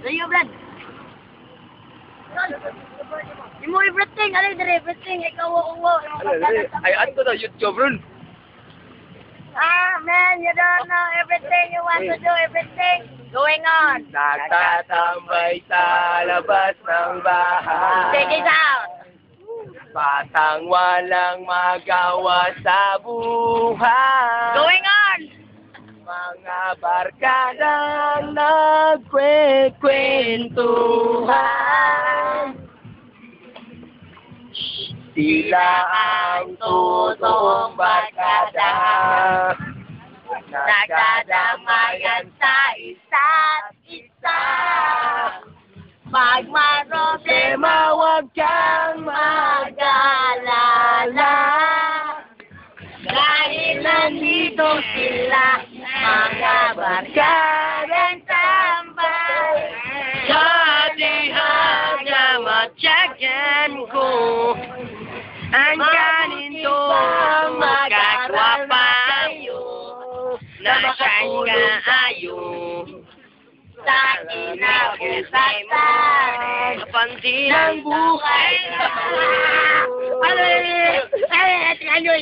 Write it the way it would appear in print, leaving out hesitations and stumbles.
Sa'yo, Brad. Imo everything, ano yung everything, ikaw uwo. Ay, ato na YouTube ron. Ah, man, you don't know everything you want to do, everything going on. Nagtatambay sa labas ng bahay. Check it out. Batang walang magawa sa buhay. Going on. Mga barkadang nagkwekwentuhan. Sila ang totoong barkada. Nagdadamayan sa isa't isa. Pag may problema, Huwag kang mag-alala. Dahil nandito sila, mga barkadang tambay. Sa dihaga matyagan ko ang kaninto magkagwapa na siyang kaayo Sa kinabukasan, pansin ang buhay. Ay, ano